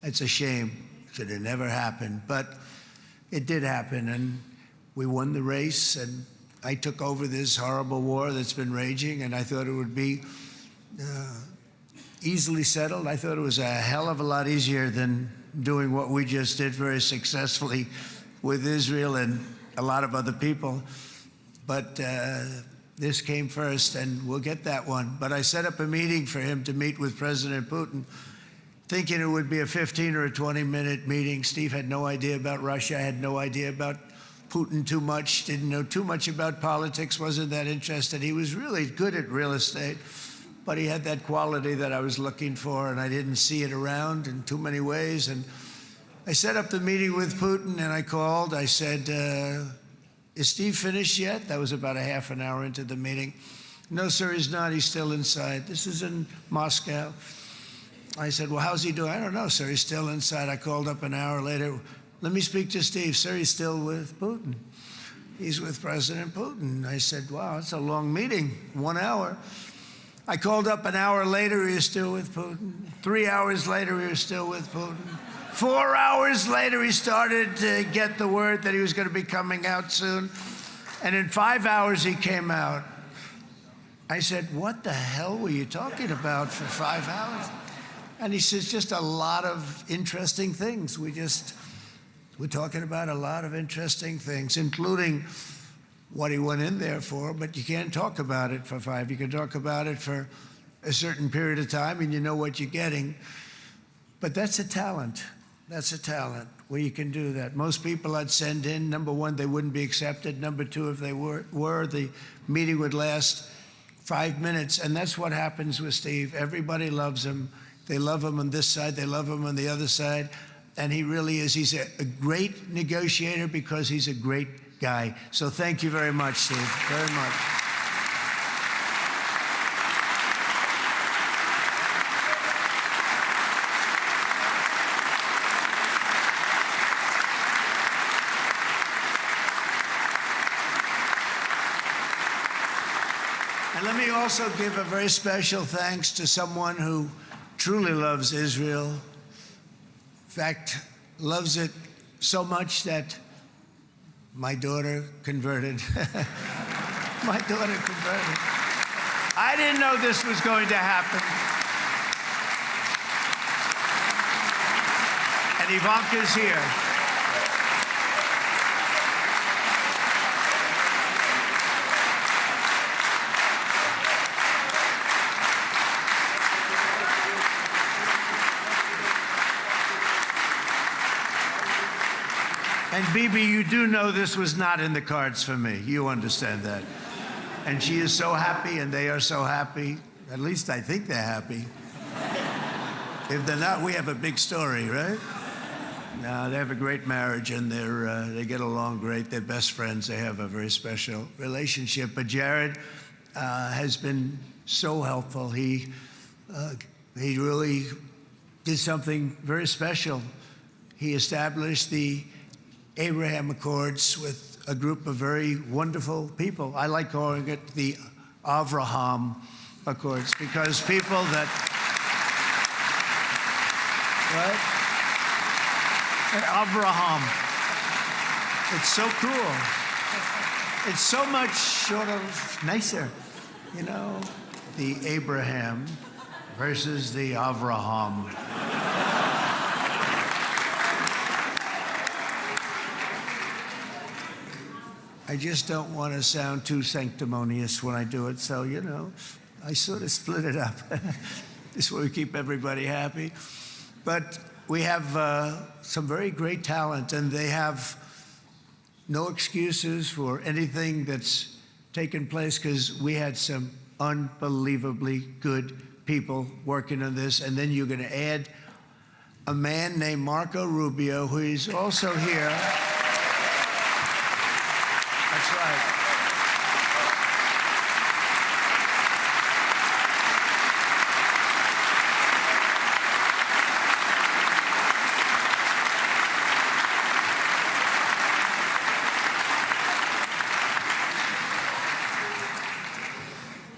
It's a shame. Should have never happened. But it did happen, and we won the race, and I took over this horrible war that's been raging, and I thought it would be easily settled. I thought it was a hell of a lot easier than doing what we just did very successfully with Israel and a lot of other people. But this came first, and we'll get that one. But I set up a meeting for him to meet with President Putin, thinking it would be a 15 or a 20-minute meeting. Steve had no idea about Russia, had no idea about Putin too much, didn't know too much about politics, wasn't that interested. He was really good at real estate, but he had that quality that I was looking for, and I didn't see it around in too many ways. And I set up the meeting with Putin, and I called. I said, is Steve finished yet? That was about a half an hour into the meeting. No, sir, he's not. He's still inside. This is in Moscow. I said, well, how's he doing? I don't know, sir. He's still inside. I called up an hour later. Let me speak to Steve. Sir, he's still with Putin. He's with President Putin. I said, wow, it's a long meeting, 1 hour. I called up an hour later. He was still with Putin. 3 hours later, he was still with Putin. 4 hours later, he started to get the word that he was going to be coming out soon. And in 5 hours, he came out. I said, what the hell were you talking about for 5 hours? And he says, just a lot of interesting things. We're talking about a lot of interesting things, including what he went in there for, but you can't talk about it for 5. You can talk about it for a certain period of time, and you know what you're getting. But that's a talent. That's a talent where you can do that. Most people I'd send in, number one, they wouldn't be accepted. Number two, if they were, the meeting would last 5 minutes. And that's what happens with Steve. Everybody loves him. They love him on this side. They love him on the other side. And he really is. He's a great negotiator because he's a great guy. So thank you very much, Steve, very much. And let me also give a very special thanks to someone who truly loves Israel. In fact, loves it so much that my daughter converted. My daughter converted. I didn't know this was going to happen. And Ivanka's here. And Bibi, you do know this was not in the cards for me. You understand that. And she is so happy, and they are so happy. At least I think they're happy. If they're not, we have a big story, right? No, they have a great marriage, and they get along great. They're best friends. They have a very special relationship. But Jared has been so helpful. He really did something very special. He established the Abraham Accords with a group of very wonderful people. I like calling it the Avraham Accords because people that, right? Avraham. It's so cool. It's so much sort of nicer, you know? The Abraham versus the Avraham. I just don't want to sound too sanctimonious when I do it, so, you know, I sort of split it up. This way we keep everybody happy. But we have some very great talent, and they have no excuses for anything that's taken place because we had some unbelievably good people working on this. And then you're going to add a man named Marco Rubio, who is also here. That's right.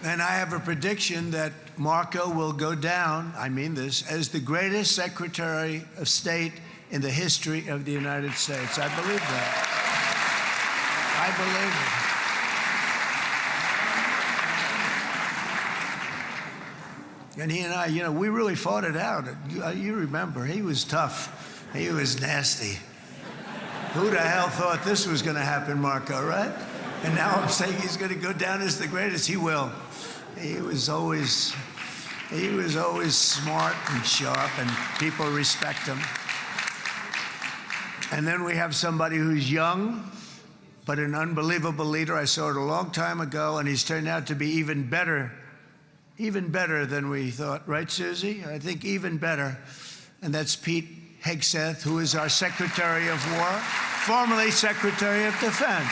And And I have a prediction that Marco will go down, I mean this, as the greatest Secretary of State in the history of the United States. I believe that. I believe it. And he and I, you know, we really fought it out. You remember, he was tough. He was nasty. Who the hell thought this was going to happen, Marco, right? And now I'm saying he's going to go down as the greatest. He will. He was always smart and sharp, and people respect him. And then we have somebody who's young, but an unbelievable leader. I saw it a long time ago, and he's turned out to be even better than we thought. Right, Susie? I think even better. And that's Pete Hegseth, who is our Secretary of War, formerly Secretary of Defense.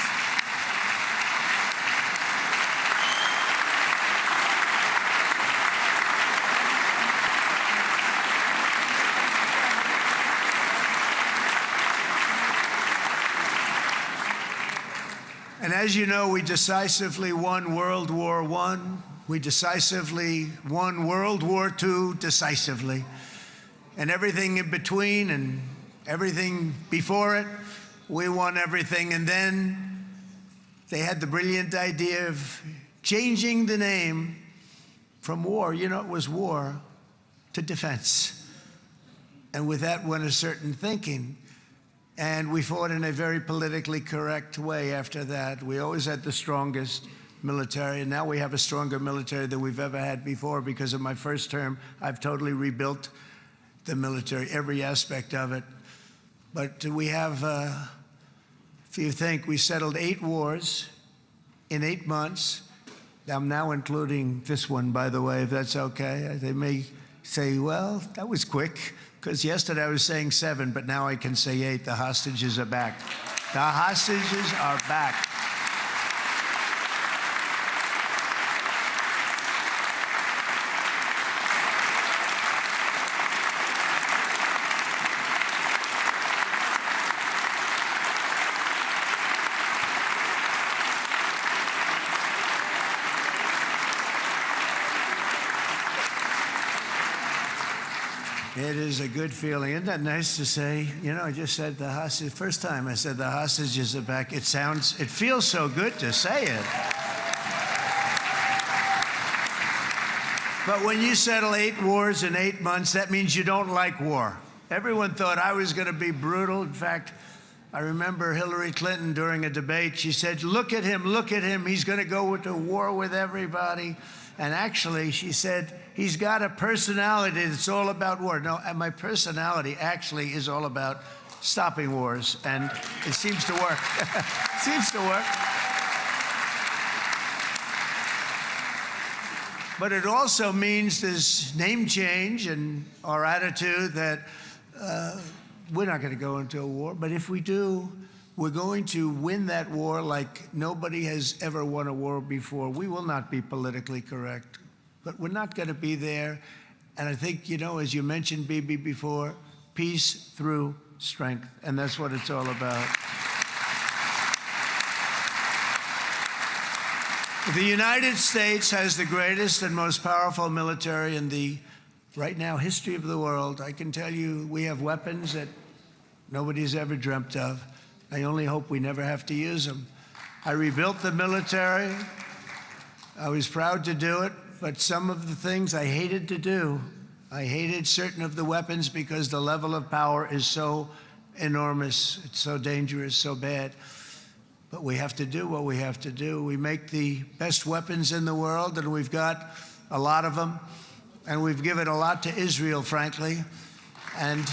And as you know, we decisively won World War I. We decisively won World War II decisively. And everything in between and everything before it, we won everything. And then they had the brilliant idea of changing the name from war, you know, it was war, to defense. And with that went a certain thinking. And we fought in a very politically correct way after that. We always had the strongest military, and now we have a stronger military than we've ever had before. Because of my first term, I've totally rebuilt the military, every aspect of it. But we have, if you think, we settled 8 wars in 8 months. I'm now including this one, by the way, if that's okay. They may say, well, that was quick. Because yesterday I was saying 7, but now I can say 8. The hostages are back. The hostages are back. It is a good feeling. Isn't that nice to say? You know, I just said the hostage. First time I said the hostages are back. It feels so good to say it. But when you settle 8 wars in 8 months, that means you don't like war. Everyone thought I was going to be brutal. In fact, I remember Hillary Clinton during a debate, she said, look at him, he's going to go to war with everybody. And actually, she said, he's got a personality that's all about war. No, and my personality actually is all about stopping wars, and it seems to work. It seems to work. But it also means this name change and our attitude that we're not going to go into a war, but if we do, we're going to win that war like nobody has ever won a war before. We will not be politically correct, but we're not going to be there. And I think, you know, as you mentioned, Bibi, before, peace through strength, and that's what it's all about. The United States has the greatest and most powerful military in the, right now, history of the world. I can tell you we have weapons that nobody's ever dreamt of. I only hope we never have to use them. I rebuilt the military. I was proud to do it, but some of the things I hated to do. I hated certain of the weapons because the level of power is so enormous. It's so dangerous, so bad. But we have to do what we have to do. We make the best weapons in the world, and we've got a lot of them. And we've given a lot to Israel, frankly. And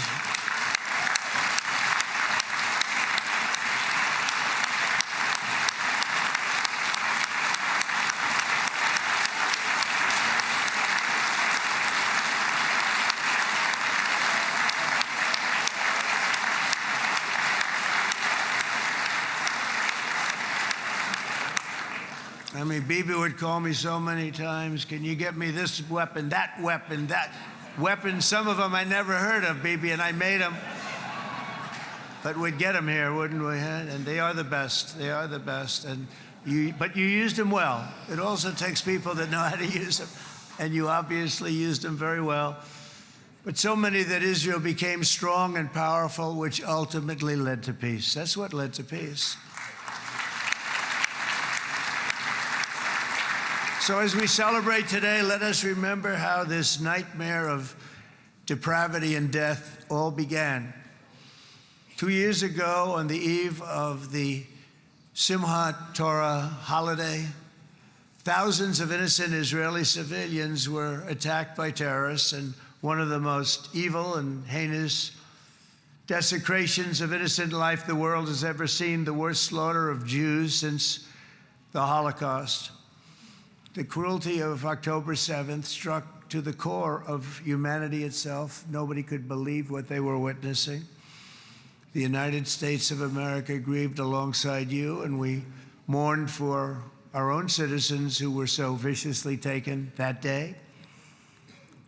I mean, Bibi would call me so many times, can you get me this weapon, that weapon, that weapon? Some of them I never heard of, Bibi, and I made them. But we'd get them here, wouldn't we? And they are the best. They are the best. And But you used them well. It also takes people that know how to use them, and you obviously used them very well. But so many that Israel became strong and powerful, which ultimately led to peace. That's what led to peace. So as we celebrate today, let us remember how this nightmare of depravity and death all began. 2 years ago, on the eve of the Simchat Torah holiday, thousands of innocent Israeli civilians were attacked by terrorists, and one of the most evil and heinous desecrations of innocent life the world has ever seen, the worst slaughter of Jews since the Holocaust. The cruelty of October 7th struck to the core of humanity itself. Nobody could believe what they were witnessing. The United States of America grieved alongside you, and we mourned for our own citizens who were so viciously taken that day.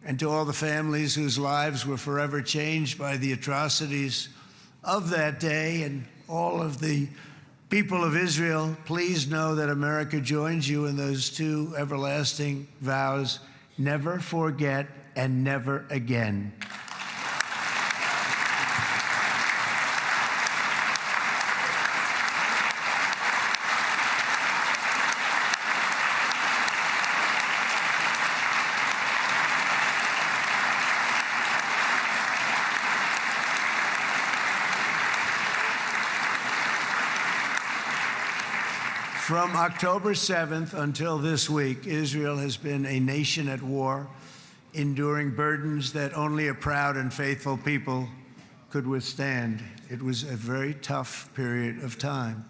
And to all the families whose lives were forever changed by the atrocities of that day, and all of the people of Israel, please know that America joins you in those two everlasting vows: never forget and never again. From October 7th until this week, Israel has been a nation at war, enduring burdens that only a proud and faithful people could withstand. It was a very tough period of time.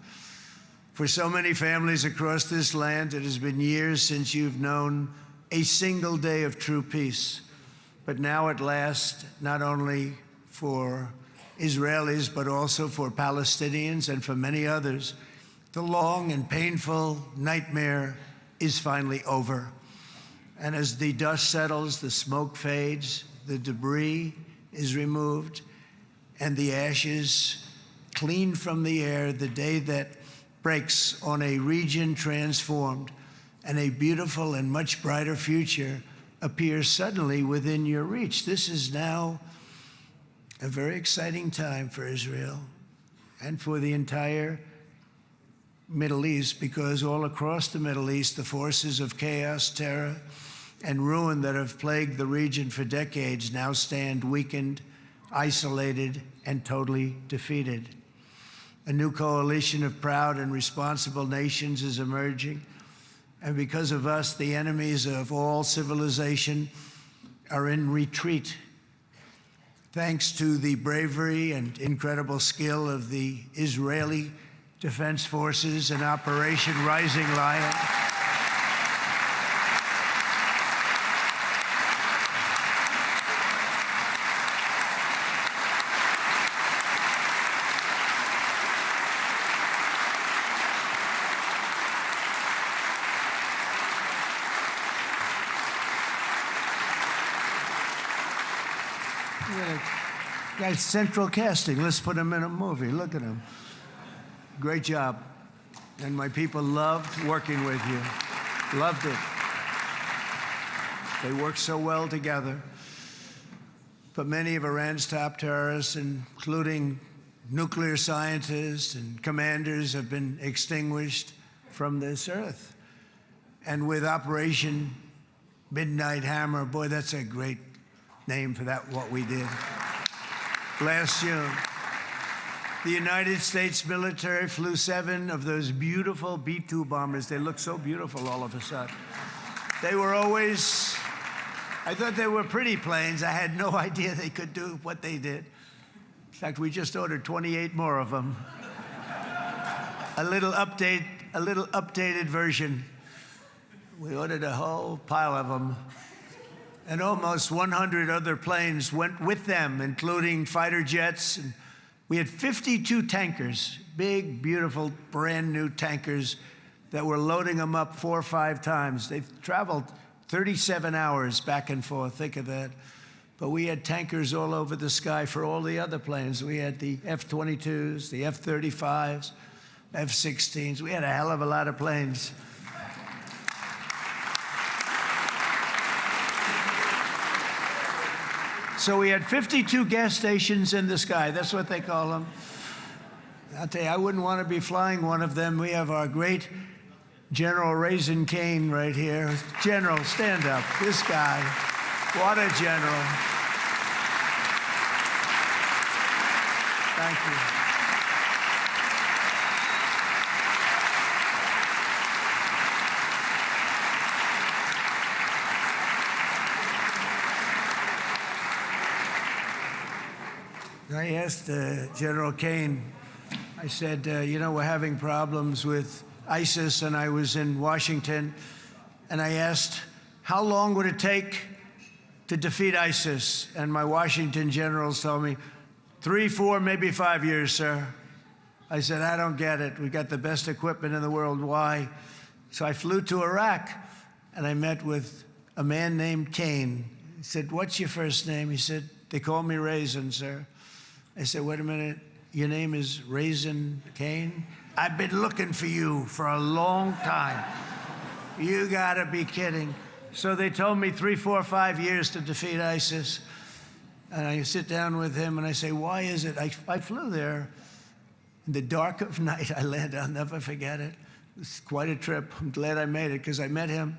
For so many families across this land, it has been years since you've known a single day of true peace. But now at last, not only for Israelis, but also for Palestinians and for many others, the long and painful nightmare is finally over. And as the dust settles, the smoke fades, the debris is removed, and the ashes cleaned from the air, the day that breaks on a region transformed, and a beautiful and much brighter future appears suddenly within your reach. This is now a very exciting time for Israel and for the entire Middle East, because all across the Middle East, the forces of chaos, terror, and ruin that have plagued the region for decades now stand weakened, isolated, and totally defeated. A new coalition of proud and responsible nations is emerging, and because of us, the enemies of all civilization are in retreat. Thanks to the bravery and incredible skill of the Israeli Defense Forces and Operation Rising Lion, guy's central casting. Let's put him in a movie. Look at him. Great job. And my people loved working with you. Loved it. They worked so well together. But many of Iran's top terrorists, including nuclear scientists and commanders, have been extinguished from this earth. And with Operation Midnight Hammer, boy, that's a great name for that, what we did last June. The United States military flew 7 of those beautiful B-2 bombers. They look so beautiful all of a sudden. They were always, I thought they were pretty planes. I had no idea they could do what they did. In fact, we just ordered 28 more of them. A little updated version. We ordered a whole pile of them. And almost 100 other planes went with them, including fighter jets. And we had 52 tankers, big, beautiful, brand new tankers that were loading them up 4 or 5 times. They've traveled 37 hours back and forth, think of that. But we had tankers all over the sky for all the other planes. We had the F-22s, the F-35s, F-16s. We had a hell of a lot of planes. So we had 52 gas stations in the sky. That's what they call them. I'll tell you, I wouldn't want to be flying one of them. We have our great General Raisin Cain right here. General, stand up. This guy. What a general. Thank you. I asked General Cain, I said, you know, we're having problems with ISIS, and I was in Washington, and I asked, how long would it take to defeat ISIS? And my Washington generals told me, 3, 4, maybe 5 years, sir. I said, I don't get it. We got the best equipment in the world. Why? So I flew to Iraq, and I met with a man named Cain. He said, what's your first name? He said, they call me Raisin, sir. I said, wait a minute, your name is Raisin Cain? I've been looking for you for a long time. You gotta be kidding. So they told me 3, 4, 5 years to defeat ISIS. And I sit down with him and I say, why is it? I flew there in the dark of night. I landed, I'll never forget it. It was quite a trip. I'm glad I made it because I met him.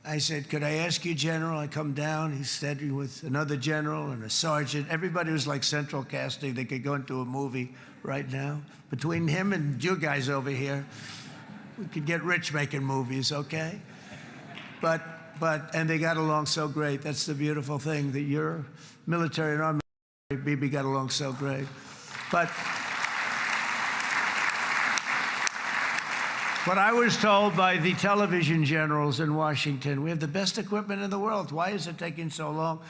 I said, could I ask you, General? I come down. He said with another general and a sergeant. Everybody was like central casting. They could go into a movie right now. Between him and you guys over here, we could get rich making movies, okay? And they got along so great. That's the beautiful thing, that your military and our military, BB, got along so great. But I was told by the television generals in Washington, we have the best equipment in the world. Why is it taking so long?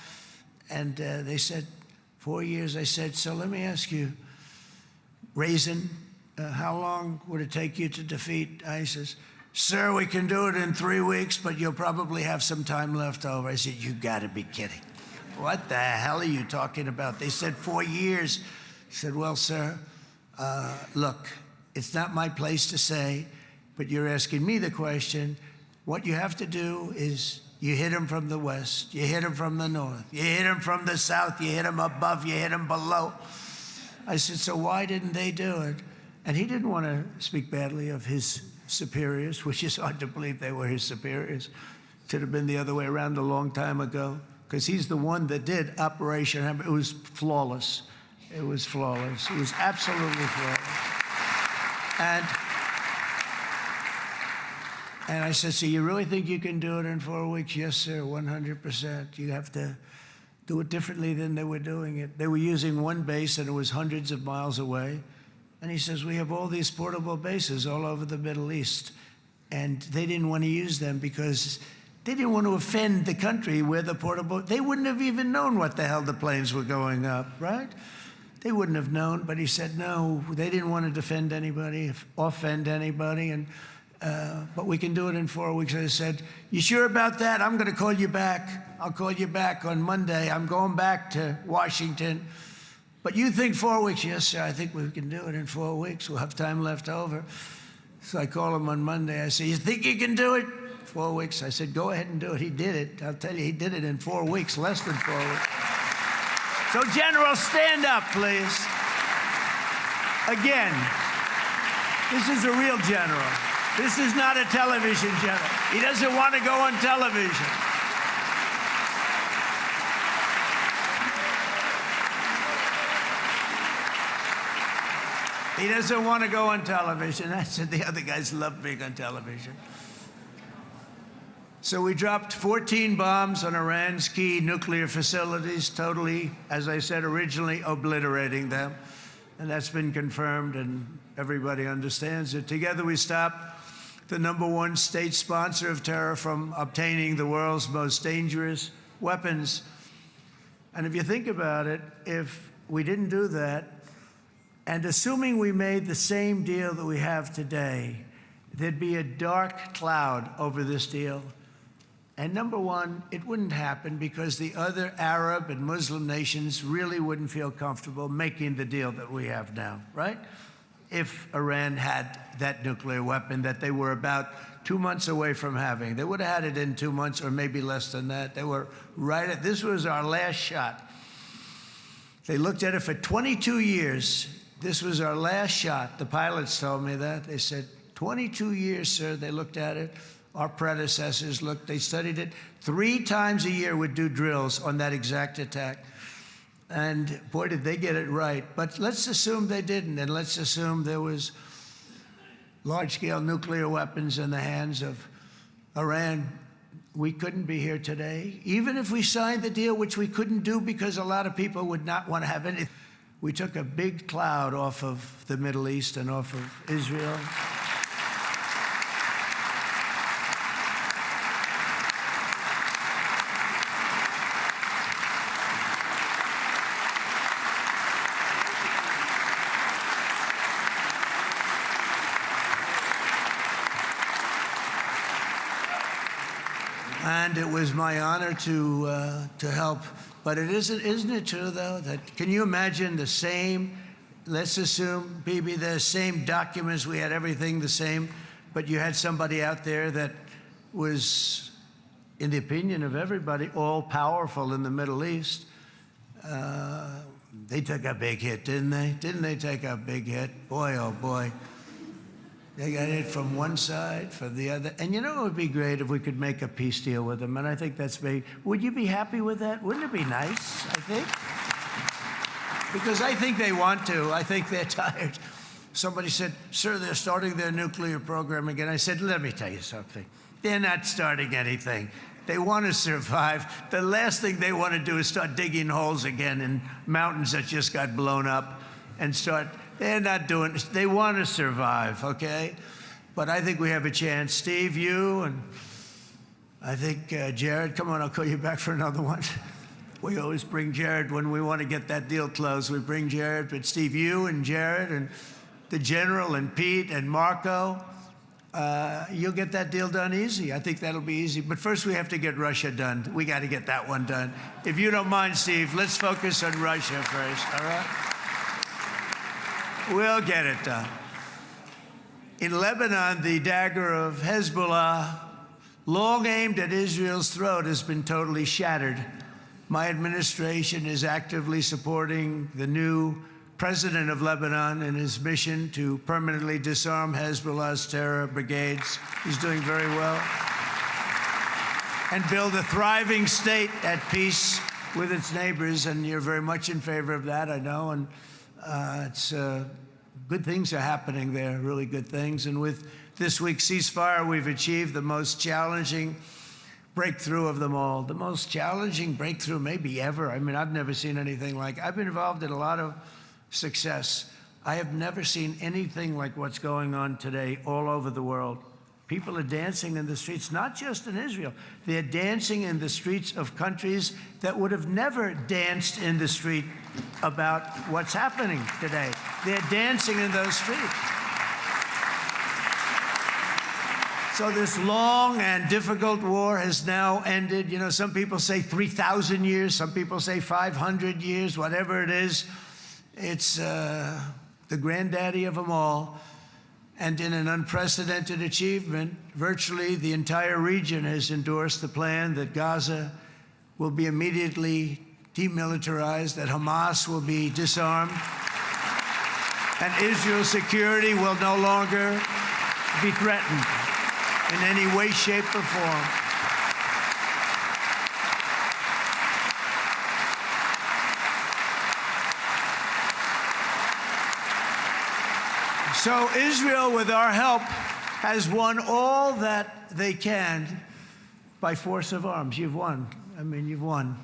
And they said, 4 years. I said, so let me ask you, Raisin, how long would it take you to defeat ISIS? Sir, we can do it in 3 weeks, but you'll probably have some time left over. I said, you gotta be kidding. What the hell are you talking about? They said 4 years. I said, well, sir, look, it's not my place to say, but you're asking me the question. What you have to do is you hit him from the west, you hit him from the north, you hit him from the south, you hit him above, you hit him below. I said, so why didn't they do it? And he didn't want to speak badly of his superiors, which is hard to believe they were his superiors. It should have been the other way around a long time ago, because he's the one that did Operation Hammer. It was flawless. It was flawless. It was absolutely flawless. And I said, so you really think you can do it in 4 weeks? Yes, sir, 100%. You have to do it differently than they were doing it. They were using one base, and it was hundreds of miles away. And he says, we have all these portable bases all over the Middle East. And they didn't want to use them because they didn't want to offend the country where the portable, they wouldn't have even known what the hell the planes were going up, right? They wouldn't have known, but he said, no, they didn't want to defend anybody, offend anybody, and but we can do it in 4 weeks. I said, you sure about that? I'm going to call you back. I'll call you back on Monday. I'm going back to Washington. But you think 4 weeks? Yes, sir, I think we can do it in 4 weeks. We'll have time left over. So I call him on Monday. I say, you think you can do it? 4 weeks. I said, go ahead and do it. He did it. I'll tell you, he did it in 4 weeks, less than 4 weeks. So, General, stand up, please. Again, this is a real general. This is not a television general. He doesn't want to go on television. He doesn't want to go on television. I said the other guys love being on television. So we dropped 14 bombs on Iran's key nuclear facilities, totally, as I said originally, obliterating them. And that's been confirmed, and everybody understands it. Together we stopped the #1 state sponsor of terror from obtaining the world's most dangerous weapons. And if you think about it, if we didn't do that, and assuming we made the same deal that we have today, there'd be a dark cloud over this deal. And #1, it wouldn't happen because the other Arab and Muslim nations really wouldn't feel comfortable making the deal that we have now, right? if Iran had that nuclear weapon that they were about 2 months away from having. They would have had it in 2 months or maybe less than that. They were right at, this was our last shot. They looked at it for 22 years. This was our last shot. The pilots told me that. They said, 22 years, sir. They looked at it. Our predecessors looked, they studied it. 3 times a year would do drills on that exact attack. And boy, did they get it right. But let's assume they didn't, and let's assume there was large-scale nuclear weapons in the hands of Iran. We couldn't be here today. Even if we signed the deal, which we couldn't do because a lot of people would not want to have anything. We took a big cloud off of the Middle East and off of Israel. And it was my honor to help. But it isn't it true, though, that can you imagine the same, let's assume, Bibi, the same documents, we had everything the same, but you had somebody out there that was, in the opinion of everybody, all-powerful in the Middle East. They took a big hit, didn't they? Didn't they take a big hit? Boy, oh boy. They got hit from one side, from the other. And you know, it would be great if we could make a peace deal with them. And I think that's maybe, would you be happy with that? Wouldn't it be nice, I think? Because I think they want to. I think they're tired. Somebody said, sir, they're starting their nuclear program again. I said, let me tell you something. They're not starting anything. They want to survive. The last thing they want to do is start digging holes again in mountains that just got blown up and start. They're not doing it. They want to survive, okay? But I think we have a chance. Steve, you, and I think Jared, come on, I'll call you back for another one. We always bring Jared when we want to get that deal closed. We bring Jared, but Steve, you and Jared and the General and Pete and Marco, you'll get that deal done easy. I think that'll be easy. But first we have to get Russia done. We got to get that one done. If you don't mind, Steve, let's focus on Russia first, all right? We'll get it done. In Lebanon, the dagger of Hezbollah, long aimed at Israel's throat, has been totally shattered. My administration is actively supporting the new president of Lebanon in his mission to permanently disarm Hezbollah's terror brigades. He's doing very well. And build a thriving state at peace with its neighbors. And you're very much in favor of that, I know. And it's good things are happening there, really good things. And with this week's ceasefire, we've achieved the most challenging breakthrough of them all. The most challenging breakthrough maybe ever. I mean, I've never seen anything like. I've been involved in a lot of success. I have never seen anything like what's going on today all over the world. People are dancing in the streets, not just in Israel. They're dancing in the streets of countries that would have never danced in the street about what's happening today. They're dancing in those streets. So this long and difficult war has now ended. You know, some people say 3,000 years, some people say 500 years, whatever it is. It's the granddaddy of them all. And in an unprecedented achievement, virtually the entire region has endorsed the plan that Gaza will be immediately demilitarized, that Hamas will be disarmed, and Israel's security will no longer be threatened in any way, shape, or form. So Israel, with our help, has won all that they can by force of arms. You've won. I mean, you've won.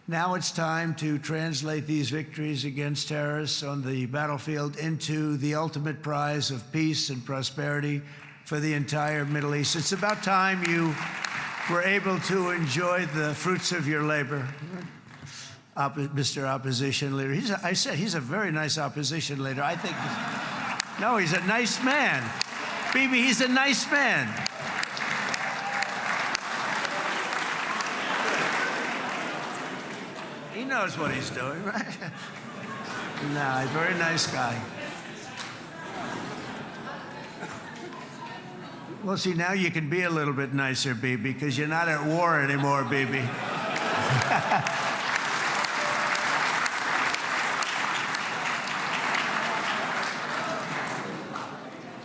Now it's time to translate these victories against terrorists on the battlefield into the ultimate prize of peace and prosperity for the entire Middle East. It's about time you were able to enjoy the fruits of your labor. Mr. Opposition Leader. I said he's a very nice opposition leader. I think, no, he's a nice man. Bibi, he's a nice man. He knows what he's doing, right? No, he's a very nice guy. Well, see, now you can be a little bit nicer, Bibi, because you're not at war anymore, Bibi.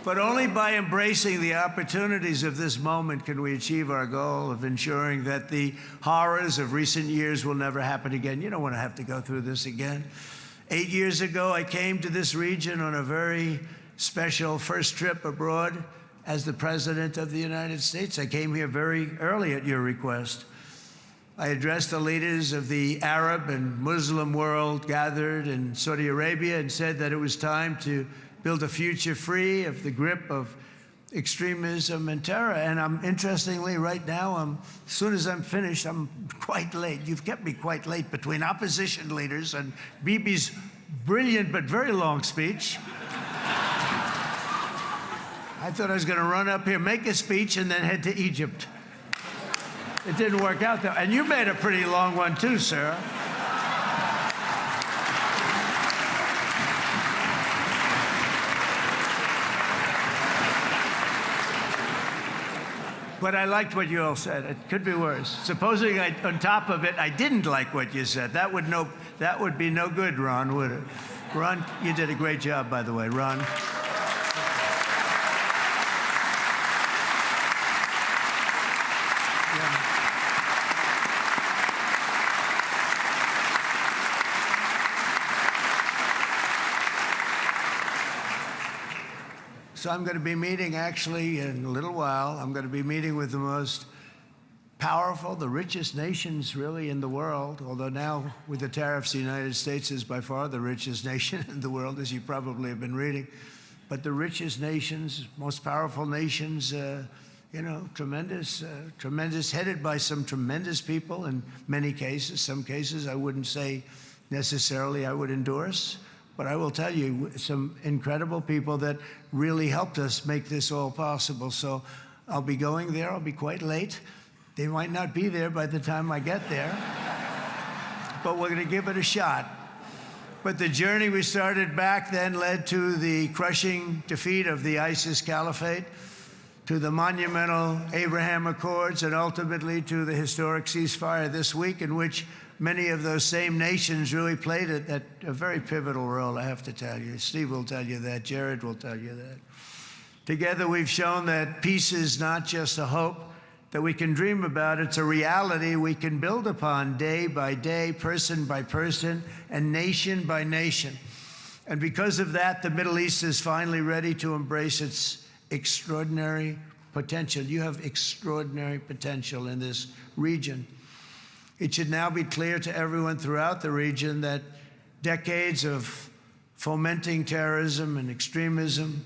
But only by embracing the opportunities of this moment can we achieve our goal of ensuring that the horrors of recent years will never happen again. You don't want to have to go through this again. 8 years ago, I came to this region on a very special first trip abroad as the President of the United States. I came here very early at your request. I addressed the leaders of the Arab and Muslim world gathered in Saudi Arabia and said that it was time to build a future free of the grip of extremism and terror. And interestingly, right now, as soon as I'm finished, I'm quite late. You've kept me quite late between opposition leaders and Bibi's brilliant but very long speech. I thought I was going to run up here, make a speech, and then head to Egypt. It didn't work out, though. And you made a pretty long one, too, Sarah. But I liked what you all said. It could be worse. Supposing on top of it, I didn't like what you said. That would be no good, Ron, would it? Ron, you did a great job, by the way, Ron. So I'm going to be meeting, actually, in a little while, I'm going to be meeting with the most powerful, the richest nations, really, in the world, although now, with the tariffs, the United States is by far the richest nation in the world, as you probably have been reading. But the richest nations, most powerful nations, you know, tremendous, headed by some tremendous people in many cases. Some cases I wouldn't say necessarily I would endorse. But I will tell you, some incredible people that really helped us make this all possible. So I'll be going there. I'll be quite late. They might not be there by the time I get there. But we're going to give it a shot. But the journey we started back then led to the crushing defeat of the ISIS caliphate, to the monumental Abraham Accords, and ultimately to the historic ceasefire this week, in which many of those same nations really played a very pivotal role, I have to tell you. Steve will tell you that. Jared will tell you that. Together, we've shown that peace is not just a hope that we can dream about. It's a reality we can build upon day by day, person by person, and nation by nation. And because of that, the Middle East is finally ready to embrace its extraordinary potential. You have extraordinary potential in this region. It should now be clear to everyone throughout the region that decades of fomenting terrorism and extremism,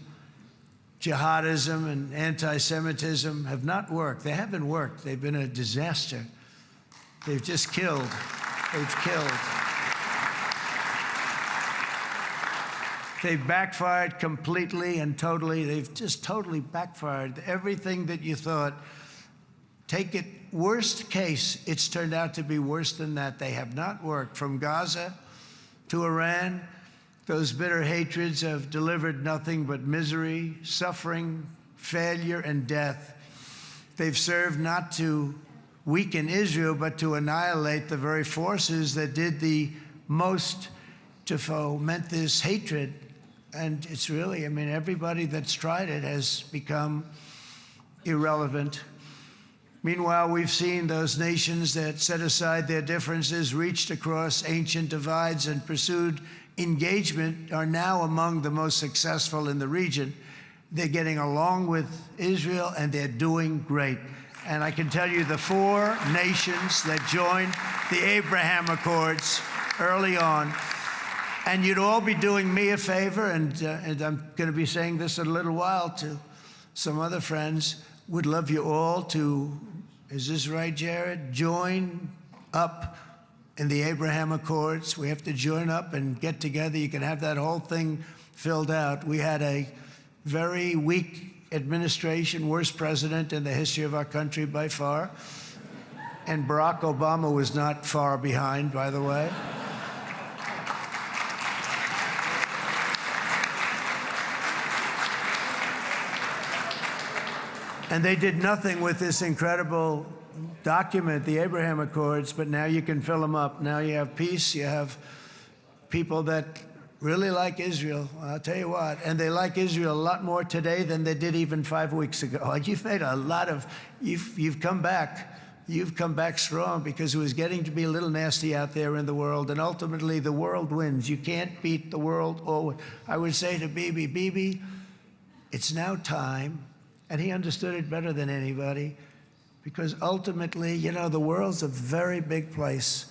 jihadism and anti-Semitism have not worked. They haven't worked. They've been a disaster. They've just killed. They've killed. They've backfired completely and totally. They've just totally backfired. Everything that you thought, take it worst case, it's turned out to be worse than that. They have not worked. From Gaza to Iran, those bitter hatreds have delivered nothing but misery, suffering, failure, and death. They've served not to weaken Israel, but to annihilate the very forces that did the most to foment this hatred. And it's really, I mean, everybody that's tried it has become irrelevant. Meanwhile, we've seen those nations that set aside their differences, reached across ancient divides, and pursued engagement are now among the most successful in the region. They're getting along with Israel, and they're doing great. And I can tell you the 4 nations that joined the Abraham Accords early on, and you'd all be doing me a favor, and I'm going to be saying this in a little while to some other friends, would love you all to, is this right, Jared? Join up in the Abraham Accords. We have to join up and get together. You can have that whole thing filled out. We had a very weak administration, worst president in the history of our country by far. And Barack Obama was not far behind, by the way. And they did nothing with this incredible document, the Abraham Accords, but now you can fill them up. Now you have peace, you have people that really like Israel. I'll tell you what, and they like Israel a lot more today than they did even 5 weeks ago. You've made a lot of, you've come back. You've come back strong because it was getting to be a little nasty out there in the world, and ultimately the world wins. You can't beat the world. Or I would say to Bibi, it's now time, and he understood it better than anybody, because ultimately, you know, the world's a very big place.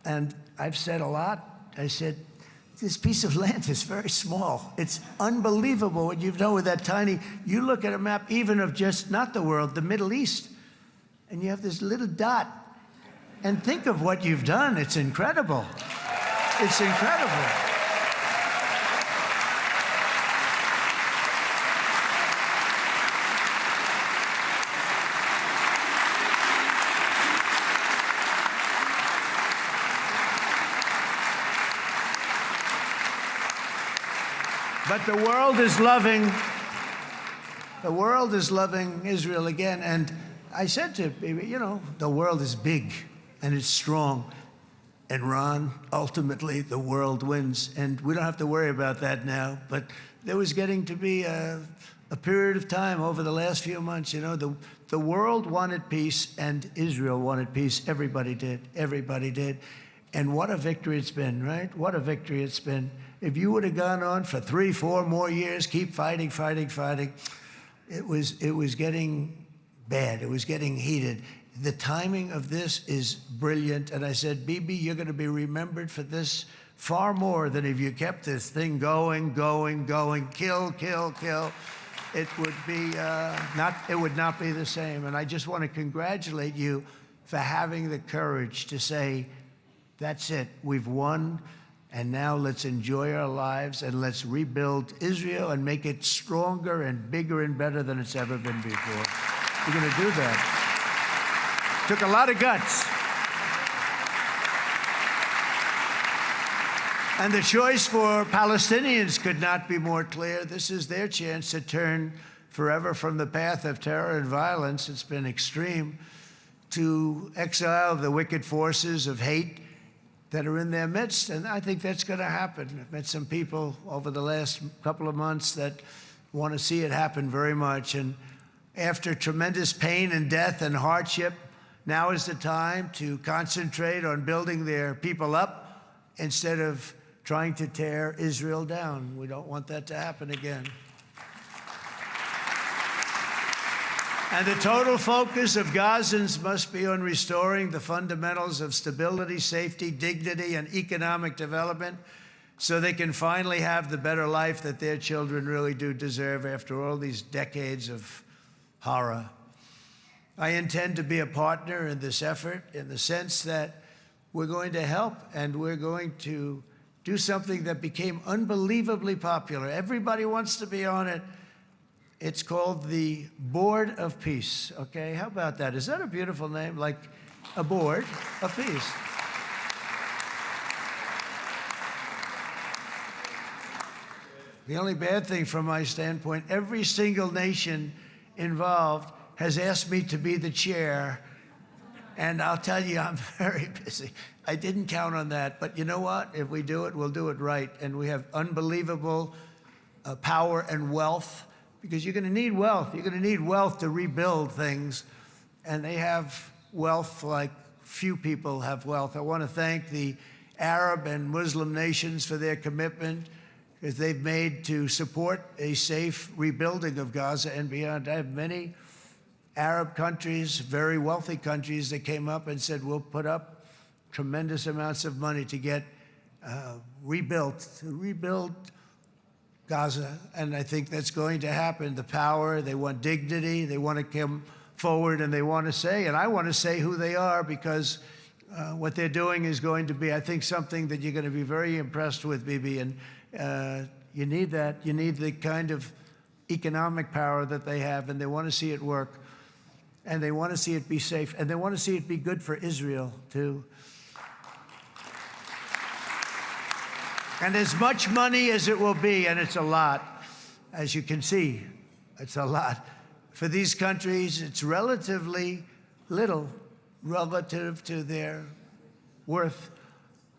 And I've said a lot. I said, this piece of land is very small. It's unbelievable what you've done with that tiny, you look at a map even of just, not the world, the Middle East, and you have this little dot. And think of what you've done. It's incredible. It's incredible. But the world is loving Israel again. And I said to Bibi, you know, the world is big and it's strong. And Ron, ultimately, the world wins. And we don't have to worry about that now. But there was getting to be a period of time over the last few months, you know, the world wanted peace and Israel wanted peace. Everybody did. Everybody did. And what a victory it's been, right? What a victory it's been. If you would have gone on for 3, 4 more years, keep fighting, it was getting bad. It was getting heated. The timing of this is brilliant. And I said, Bibi, you're going to be remembered for this far more than if you kept this thing going, kill. It would be it would not be the same. And I just want to congratulate you for having the courage to say, that's it, we've won. And now let's enjoy our lives and let's rebuild Israel and make it stronger and bigger and better than it's ever been before. We're going to do that. Took a lot of guts. And the choice for Palestinians could not be more clear. This is their chance to turn forever from the path of terror and violence. It's been extreme, to exile the wicked forces of hate that are in their midst, and I think that's going to happen. I've met some people over the last couple of months that want to see it happen very much, and after tremendous pain and death and hardship, now is the time to concentrate on building their people up instead of trying to tear Israel down. We don't want that to happen again. And the total focus of Gazans must be on restoring the fundamentals of stability, safety, dignity, and economic development so they can finally have the better life that their children really do deserve after all these decades of horror. I intend to be a partner in this effort in the sense that we're going to help and we're going to do something that became unbelievably popular. Everybody wants to be on it. It's called the Board of Peace, okay? How about that? Is that a beautiful name? Like a board of peace. The only bad thing from my standpoint, every single nation involved has asked me to be the chair, and I'll tell you, I'm very busy. I didn't count on that, but you know what? If we do it, we'll do it right, and we have unbelievable power and wealth, because you're going to need wealth. You're going to need wealth to rebuild things, and they have wealth like few people have wealth. I want to thank the Arab and Muslim nations for their commitment that they've made to support a safe rebuilding of Gaza and beyond. I have many Arab countries, very wealthy countries, that came up and said, we'll put up tremendous amounts of money to get rebuild Gaza, and I think that's going to happen. The power, they want dignity, they want to come forward, and they want to say, and I want to say who they are, because what they're doing is going to be, I think, something that you're going to be very impressed with, Bibi, and you need that. You need the kind of economic power that they have, and they want to see it work, and they want to see it be safe, and they want to see it be good for Israel, too. And as much money as it will be, and it's a lot, as you can see, it's a lot, For these countries, it's relatively little relative to their worth.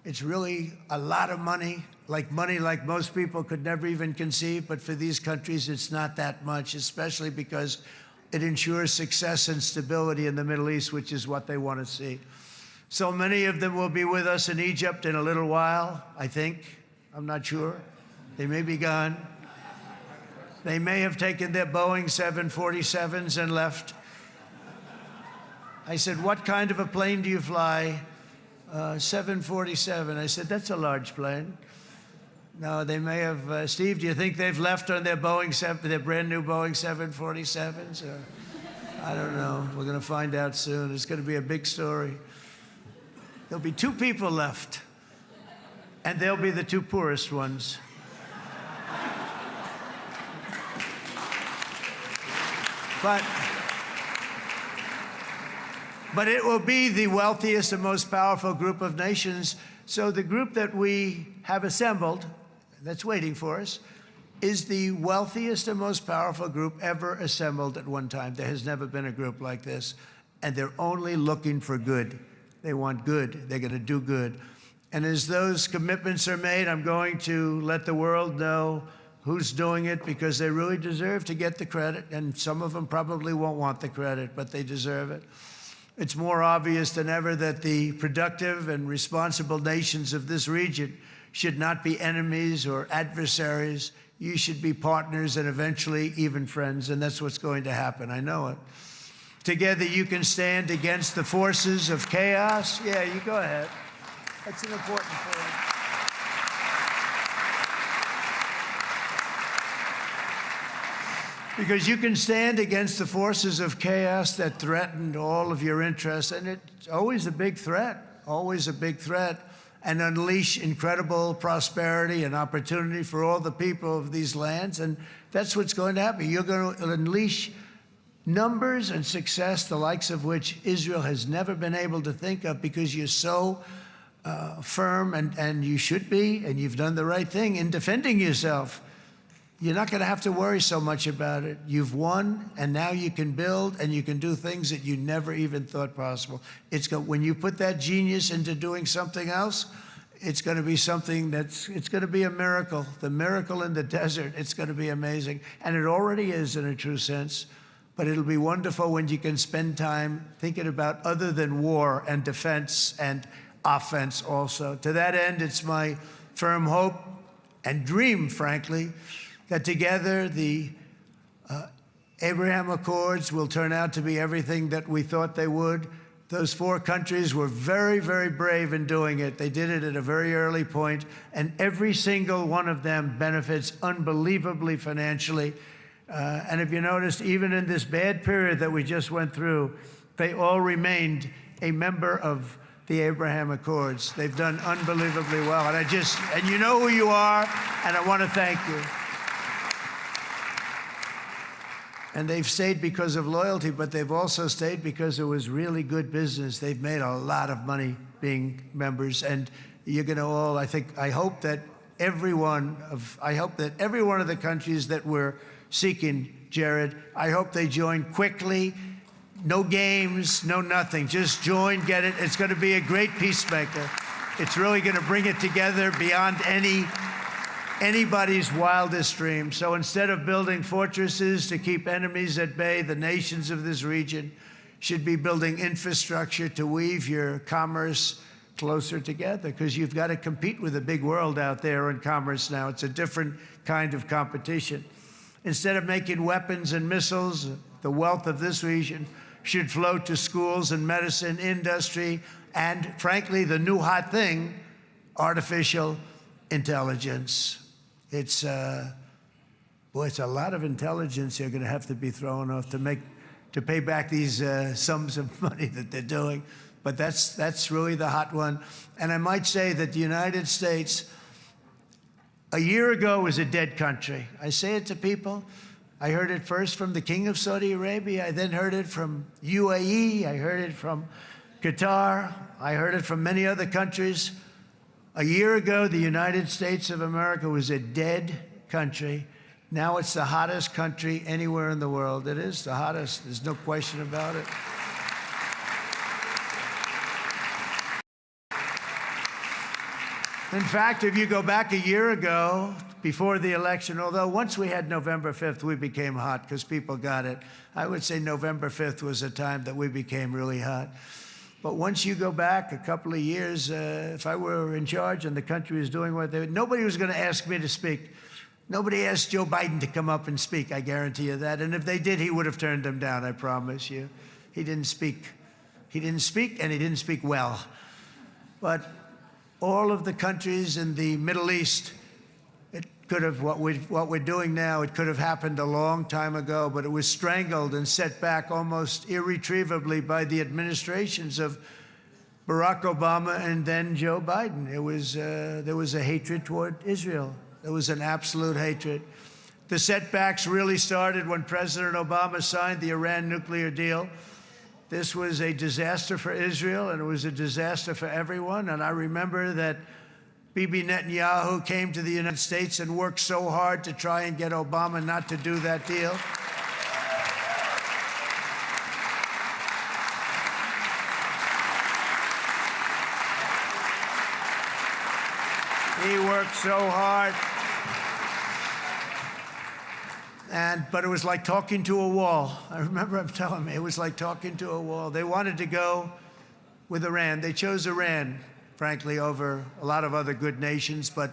It's really a lot of money like most people could never even conceive, but for these countries, it's not that much, especially because it ensures success and stability in the Middle East, which is what they want to see. So many of them will be with us in Egypt in a little while, I think. I'm not sure. They may be gone. They may have taken their Boeing 747s and left. I said, what kind of a plane do you fly? 747. I said, that's a large plane. No, they may have, Steve, do you think they've left on their their brand new Boeing 747s? Or, I don't know. We're going to find out soon. It's going to be a big story. There'll be 2 people left, and they'll be the 2 poorest ones. But it will be the wealthiest and most powerful group of nations. So the group that we have assembled, that's waiting for us, is the wealthiest and most powerful group ever assembled at one time. There has never been a group like this. And they're only looking for good. They want good. They're going to do good. And as those commitments are made, I'm going to let the world know who's doing it, because they really deserve to get the credit. And some of them probably won't want the credit, but they deserve it. It's more obvious than ever that the productive and responsible nations of this region should not be enemies or adversaries. You should be partners and eventually even friends, and that's what's going to happen. I know it. Together you can stand against the forces of chaos. Yeah, you go ahead. That's an important point. Because you can stand against the forces of chaos that threatened all of your interests, and it's always a big threat, and unleash incredible prosperity and opportunity for all the people of these lands, and that's what's going to happen. You're going to unleash numbers and success, the likes of which Israel has never been able to think of, because you're so firm, and you should be, and you've done the right thing in defending yourself. You're not going to have to worry so much about it. You've won, and now you can build, and you can do things that you never even thought possible. When you put that genius into doing something else, it's going to be something it's going to be a miracle. The miracle in the desert, it's going to be amazing. And it already is in a true sense. But it'll be wonderful when you can spend time thinking about other than war and defense and offense also. To that end, it's my firm hope and dream, frankly, that together the Abraham Accords will turn out to be everything that we thought they would. Those 4 countries were very, very brave in doing it. They did it at a very early point, and every single one of them benefits unbelievably financially. And if you noticed, even in this bad period that we just went through, they all remained a member of the Abraham Accords. They've done unbelievably well. And you know who you are, and I want to thank you. And they've stayed because of loyalty, but they've also stayed because it was really good business. They've made a lot of money being members, and you're going to all, I hope that every one of the countries that we're seeking, Jared, I hope they join quickly. No games, no nothing. Just join, get it. It's going to be a great peacemaker. It's really going to bring it together beyond anybody's wildest dream. So instead of building fortresses to keep enemies at bay, the nations of this region should be building infrastructure to weave your commerce closer together, because you've got to compete with the big world out there in commerce now. It's a different kind of competition. Instead of making weapons and missiles, the wealth of this region should flow to schools and medicine, industry, and frankly, the new hot thing, artificial intelligence. It's a lot of intelligence you're going to have to be throwing off to pay back these sums of money that they're doing. But that's really the hot one. And I might say that the United States, a year ago, was a dead country. I say it to people. I heard it first from the King of Saudi Arabia. I then heard it from UAE. I heard it from Qatar. I heard it from many other countries. A year ago, the United States of America was a dead country, Now it's the hottest country anywhere in the world. It is the hottest. There's no question about it. In fact, if you go back a year ago, before the election, although once we had November 5th, we became hot because people got it. I would say November 5th was a time that we became really hot. But once you go back a couple of years, if I were in charge and the country was doing what they would, nobody was going to ask me to speak. Nobody asked Joe Biden to come up and speak, I guarantee you that. And if they did, he would have turned them down, I promise you. He didn't speak. He didn't speak, and he didn't speak well. But all of the countries in the Middle East, it could have, what we're doing now, it could have happened a long time ago, but it was strangled and set back almost irretrievably by the administrations of Barack Obama and then Joe Biden. It was, there was a hatred toward Israel. There was an absolute hatred. The setbacks really started when President Obama signed the Iran nuclear deal. This was a disaster for Israel, and it was a disaster for everyone. And I remember that Bibi Netanyahu came to the United States and worked so hard to try and get Obama not to do that deal. He worked so hard. But it was like talking to a wall. I remember him telling me it was like talking to a wall. They wanted to go with Iran. They chose Iran, frankly, over a lot of other good nations, but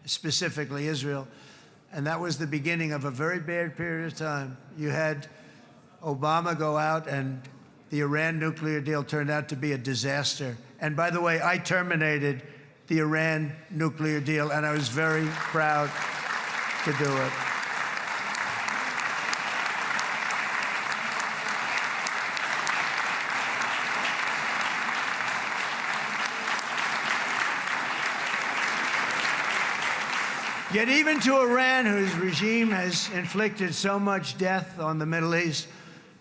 specifically Israel. And that was the beginning of a very bad period of time. You had Obama go out, and the Iran nuclear deal turned out to be a disaster. And by the way, I terminated the Iran nuclear deal, and I was very proud to do it. Yet even to Iran, whose regime has inflicted so much death on the Middle East,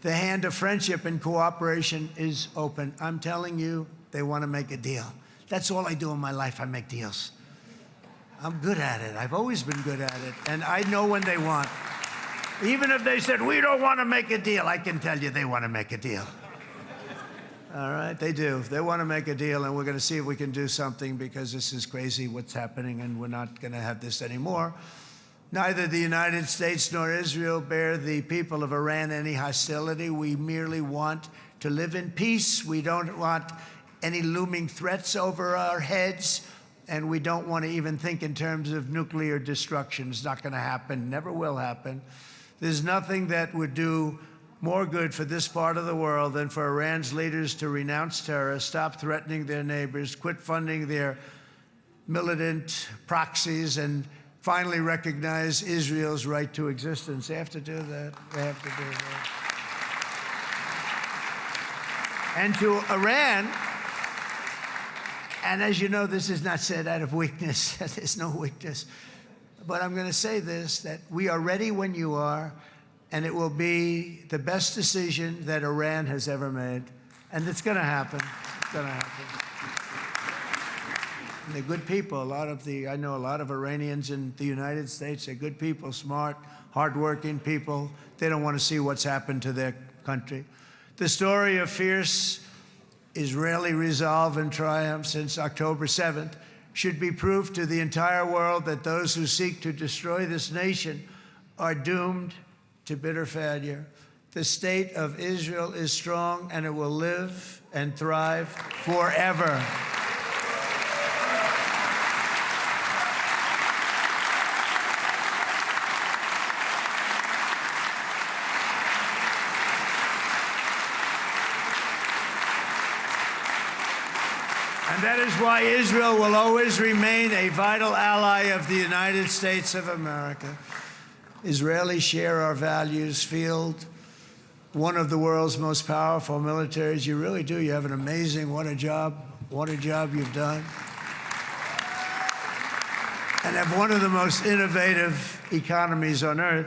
the hand of friendship and cooperation is open. I'm telling you, they want to make a deal. That's all I do in my life. I make deals. I'm good at it. I've always been good at it. And I know when they want. Even if they said, we don't want to make a deal, I can tell you they want to make a deal. All right, they do. They want to make a deal, and we're going to see if we can do something, because this is crazy what's happening, and we're not going to have this anymore. Neither the United States nor Israel bear the people of Iran any hostility. We merely want to live in peace. We don't want any looming threats over our heads, and we don't want to even think in terms of nuclear destruction. It's not going to happen, never will happen. There's nothing that would do more good for this part of the world than for Iran's leaders to renounce terror, stop threatening their neighbors, quit funding their militant proxies, and finally recognize Israel's right to existence. They have to do that. They have to do that. And to Iran, and as you know, this is not said out of weakness. There's no weakness. But I'm going to say this, that we are ready when you are, and it will be the best decision that Iran has ever made. And it's going to happen. It's going to happen. And they're good people. I know a lot of Iranians in the United States. They're good people, smart, hardworking people. They don't want to see what's happened to their country. The story of fierce Israeli resolve and triumph since October 7th should be proof to the entire world that those who seek to destroy this nation are doomed to bitter failure. The state of Israel is strong, and it will live and thrive forever. And that is why Israel will always remain a vital ally of the United States of America. Israelis share our values, field one of the world's most powerful militaries. You really do. You have an amazing, what a job you've done. And have one of the most innovative economies on earth.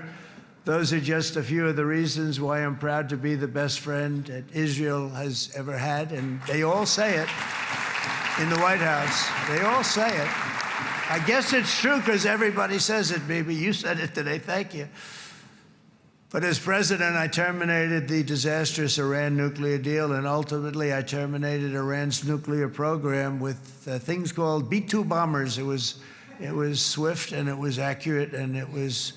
Those are just a few of the reasons why I'm proud to be the best friend that Israel has ever had. And they all say it in the White House. They all say it. I guess it's true because everybody says it, baby. You said it today. Thank you. But as president, I terminated the disastrous Iran nuclear deal, and ultimately I terminated Iran's nuclear program with things called B-2 bombers. It was swift, and it was accurate, and it was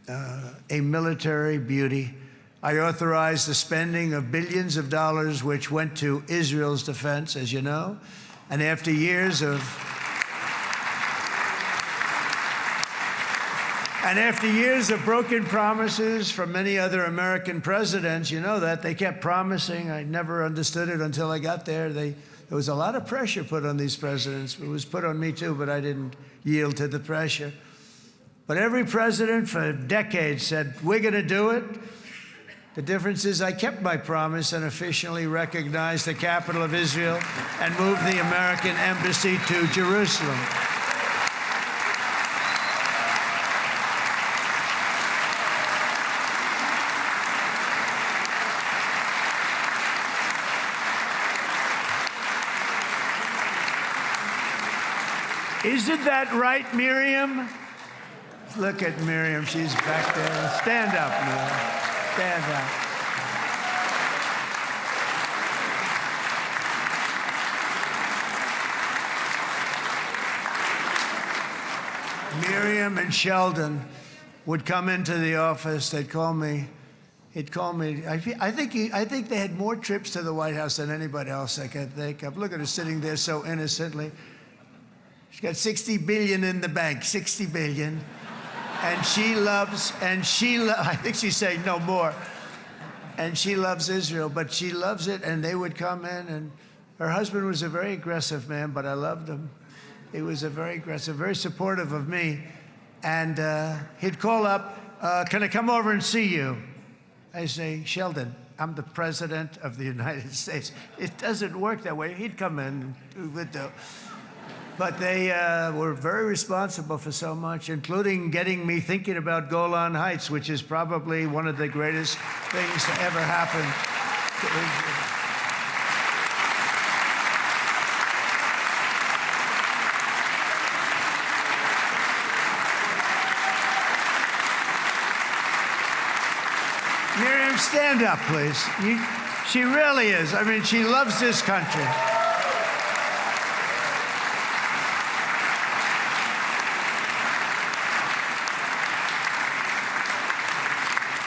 a military beauty. I authorized the spending of billions of dollars, which went to Israel's defense, as you know. And after years of broken promises from many other American presidents, you know that, they kept promising. I never understood it until I got there. There was a lot of pressure put on these presidents. It was put on me too, but I didn't yield to the pressure. But every president for decades said, we're going to do it. The difference is I kept my promise and officially recognized the capital of Israel and moved the American embassy to Jerusalem. Isn't that right, Miriam? Look at Miriam. She's back there. Stand up, Miriam. Stand up. Miriam and Sheldon would come into the office. They'd call me. He'd call me. I think they had more trips to the White House than anybody else I can think of. Look at her sitting there so innocently. She's got $60 billion in the bank, $60 billion. And I think she's saying no more. And she loves Israel, but she loves it, and they would come in, and her husband was a very aggressive man, but I loved him. He was a very aggressive, very supportive of me. And he'd call up, can I come over and see you? I say, Sheldon, I'm the president of the United States. It doesn't work that way. He'd come in, we would do. But they were very responsible for so much, including getting me thinking about Golan Heights, which is probably one of the greatest things to ever happen to Israel. Miriam, stand up, please. She really is. I mean, she loves this country.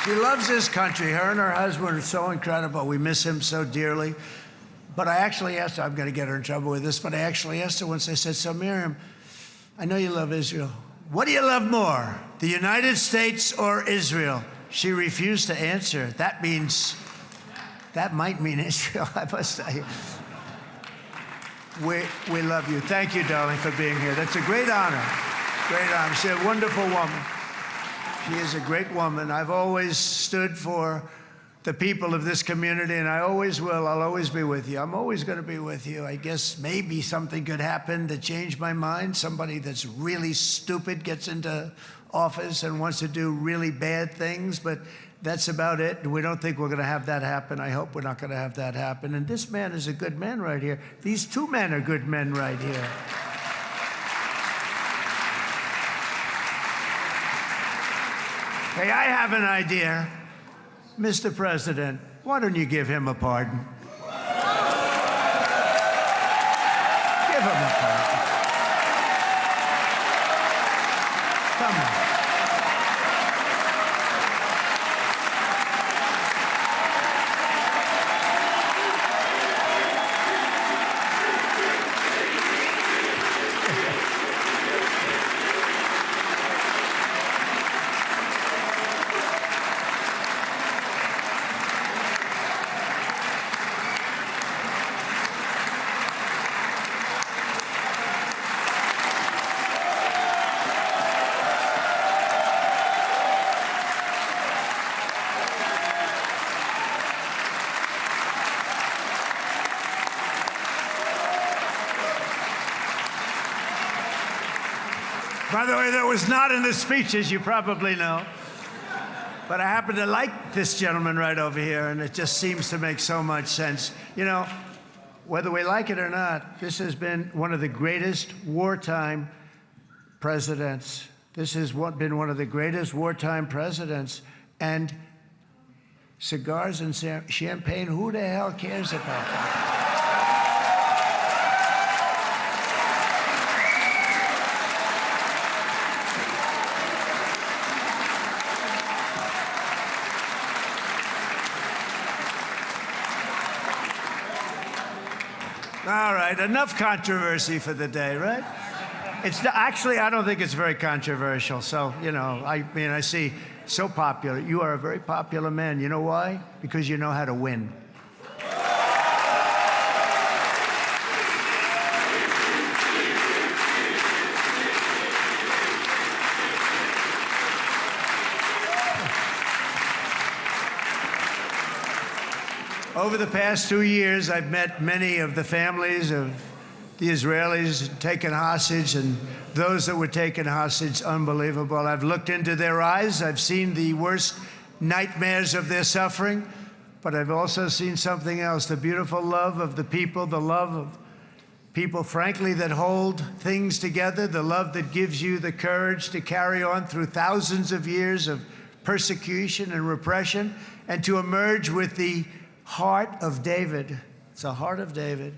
She loves this country. Her and her husband are so incredible. We miss him so dearly. But I actually asked her, I'm going to get her in trouble with this, but I actually asked her once, I said, so Miriam, I know you love Israel. What do you love more, the United States or Israel? She refused to answer. That might mean Israel, I must say. We love you. Thank you, darling, for being here. That's a great honor. Great honor. She's a wonderful woman. She is a great woman. I've always stood for the people of this community, and I always will. I'll always be with you. I'm always going to be with you. I guess maybe something could happen to change my mind. Somebody that's really stupid gets into office and wants to do really bad things, but that's about it. We don't think we're going to have that happen. I hope we're not going to have that happen. And this man is a good man right here. These two men are good men right here. Hey, I have an idea. Mr. President, why don't you give him a pardon? Give him a pardon. Come on. By the way, that was not in the speeches, you probably know. But I happen to like this gentleman right over here, and it just seems to make so much sense. You know, whether we like it or not, this has been one of the greatest wartime presidents. This has been one of the greatest wartime presidents. And cigars and champagne, who the hell cares about that? All right, enough controversy for the day, right? Actually, I don't think it's very controversial. So, you know, I mean, I see so popular. You are a very popular man. You know why? Because you know how to win. Over the past 2 years, I've met many of the families of the Israelis taken hostage and those that were taken hostage. Unbelievable. I've looked into their eyes. I've seen the worst nightmares of their suffering, but I've also seen something else, the beautiful love of the people, the love of people, frankly, that hold things together, the love that gives you the courage to carry on through thousands of years of persecution and repression and to emerge with the heart of David. It's the heart of David.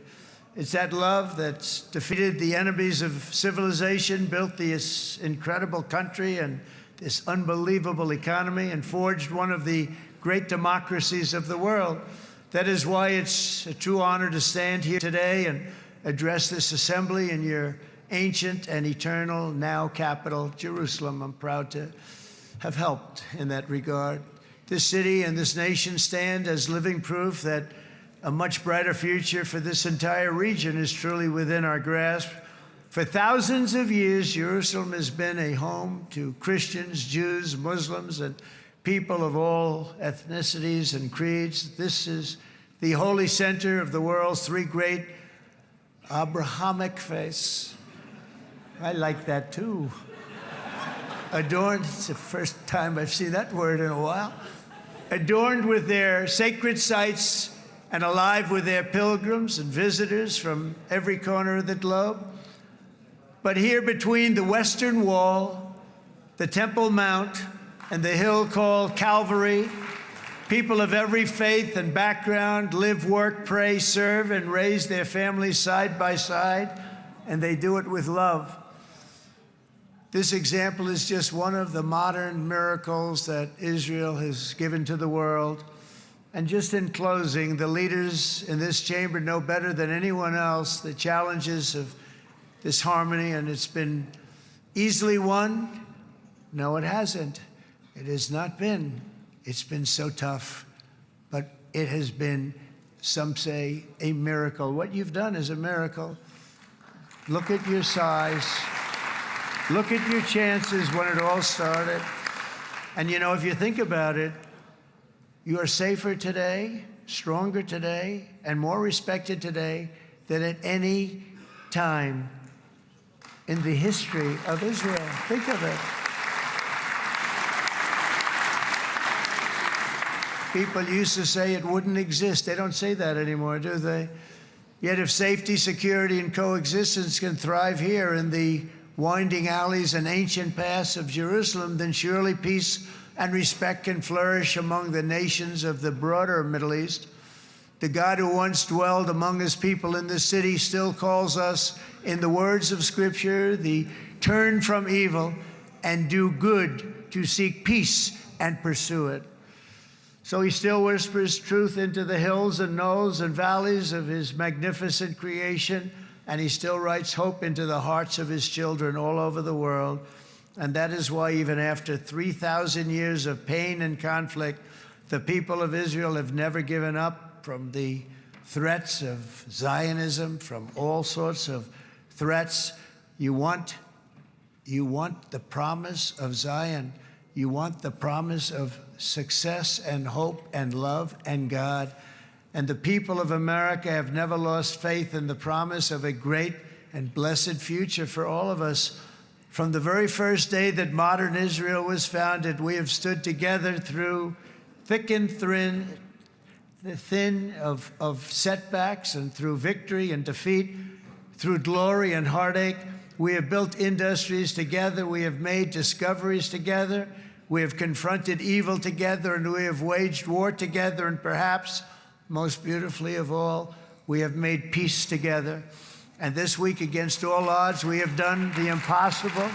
It's that love that's defeated the enemies of civilization, built this incredible country and this unbelievable economy, and forged one of the great democracies of the world. That is why it's a true honor to stand here today and address this assembly in your ancient and eternal now capital, Jerusalem. I'm proud to have helped in that regard. This city and this nation stand as living proof that a much brighter future for this entire region is truly within our grasp. For thousands of years, Jerusalem has been a home to Christians, Jews, Muslims, and people of all ethnicities and creeds. This is the holy center of the world's three great Abrahamic faiths. I like that too. Adorned, it's the first time I've seen that word in a while. Adorned with their sacred sites and alive with their pilgrims and visitors from every corner of the globe. But here between the Western Wall, the Temple Mount, and the hill called Calvary, people of every faith and background live, work, pray, serve, and raise their families side by side, and they do it with love. This example is just one of the modern miracles that Israel has given to the world. And just in closing, the leaders in this chamber know better than anyone else the challenges of this harmony, and it's been easily won. No, it hasn't. It has not been. It's been so tough, but it has been, some say, a miracle. What you've done is a miracle. Look at your size. Look at your chances when it all started. And you know, if you think about it, you are safer today, stronger today, and more respected today than at any time in the history of Israel. Think of it. People used to say it wouldn't exist. They don't say that anymore, do they? Yet if safety, security, and coexistence can thrive here in the winding alleys and ancient paths of Jerusalem, then surely peace and respect can flourish among the nations of the broader Middle East. The God who once dwelled among his people in this city still calls us, in the words of Scripture, the turn from evil and do good, to seek peace and pursue it. So he still whispers truth into the hills and knolls and valleys of his magnificent creation, and he still writes hope into the hearts of his children all over the world. And that is why even after 3,000 years of pain and conflict, the people of Israel have never given up from the threats of Zionism, from all sorts of threats. You want the promise of Zion. You want the promise of success and hope and love and God. And the people of America have never lost faith in the promise of a great and blessed future for all of us. From the very first day that modern Israel was founded, we have stood together through thick and thin of setbacks, and through victory and defeat, through glory and heartache. We have built industries together. We have made discoveries together. We have confronted evil together, and we have waged war together. And perhaps, most beautifully of all, we have made peace together. And this week, against all odds, we have done the impossible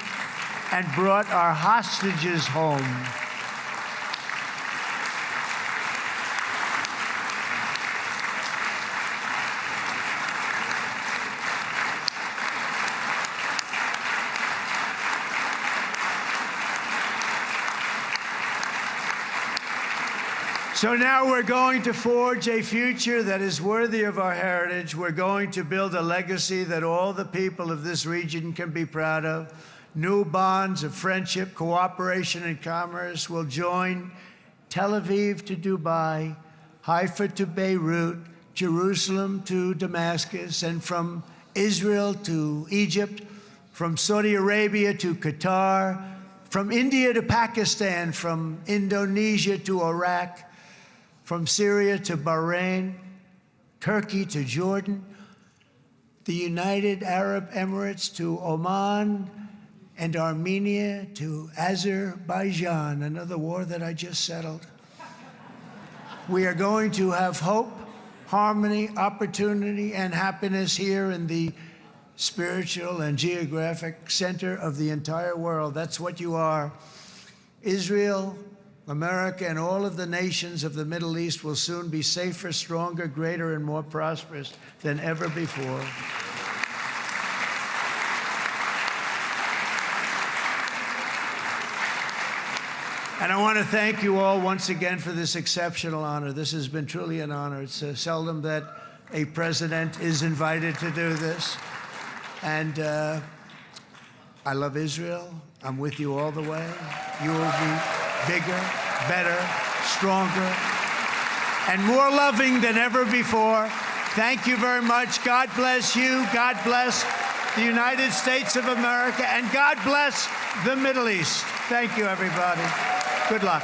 and brought our hostages home. So now we're going to forge a future that is worthy of our heritage. We're going to build a legacy that all the people of this region can be proud of. New bonds of friendship, cooperation, and commerce will join Tel Aviv to Dubai, Haifa to Beirut, Jerusalem to Damascus, and from Israel to Egypt, from Saudi Arabia to Qatar, from India to Pakistan, from Indonesia to Iraq, from Syria to Bahrain, Turkey to Jordan, the United Arab Emirates to Oman, and Armenia to Azerbaijan, another war that I just settled. We are going to have hope, harmony, opportunity, and happiness here in the spiritual and geographic center of the entire world. That's what you are. Israel, America, and all of the nations of the Middle East will soon be safer, stronger, greater, and more prosperous than ever before. And I want to thank you all once again for this exceptional honor. This has been truly an honor. It's seldom that a president is invited to do this. And I love Israel. I'm with you all the way. You will be bigger, better, stronger, and more loving than ever before. Thank you very much. God bless you. God bless the United States of America. And God bless the Middle East. Thank you, everybody. Good luck.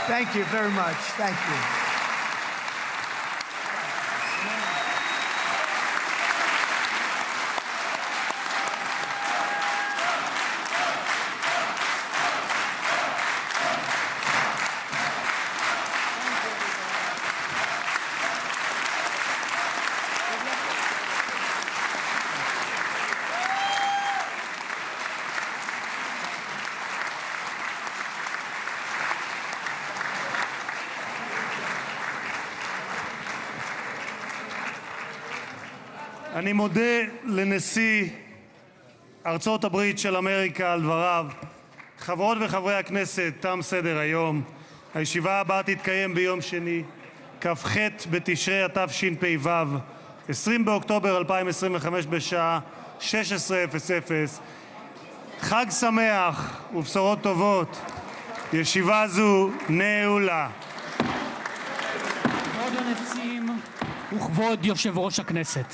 Thank you very much. Thank you. אני מודה לנשיא ארצות הברית של אמריקה על דבריו. חברות וחברי הכנסת, תם סדר היום. הישיבה הבאה תתקיים ביום שני, כ"ח בתשרי התשפ"ו, 20 באוקטובר 2025 בשעה 16:00. חג שמח ובשורות טובות. ישיבה זו נעולה. כבוד הנשיאים וכבוד יושב ראש הכנסת.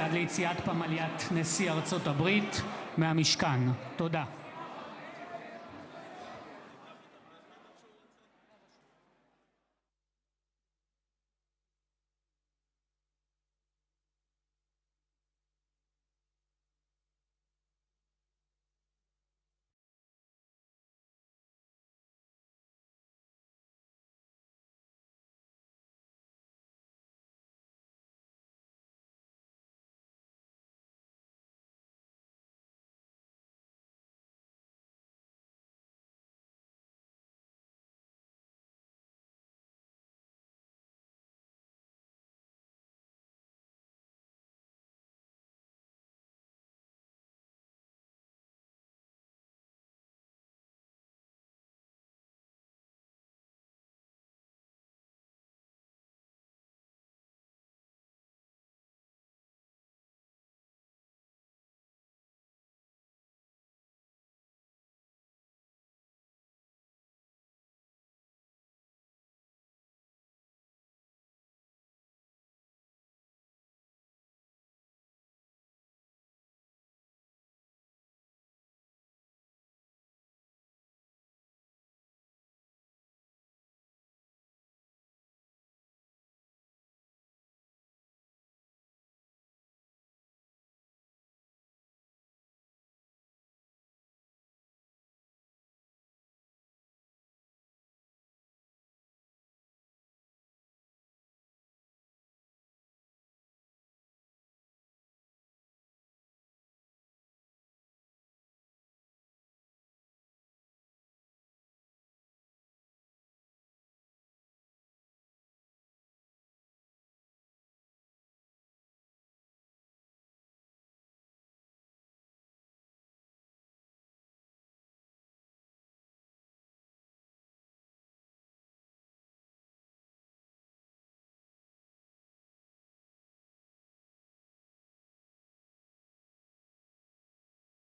עד ליציאת פמליית נשיא ארצות הברית מהמשכן. תודה.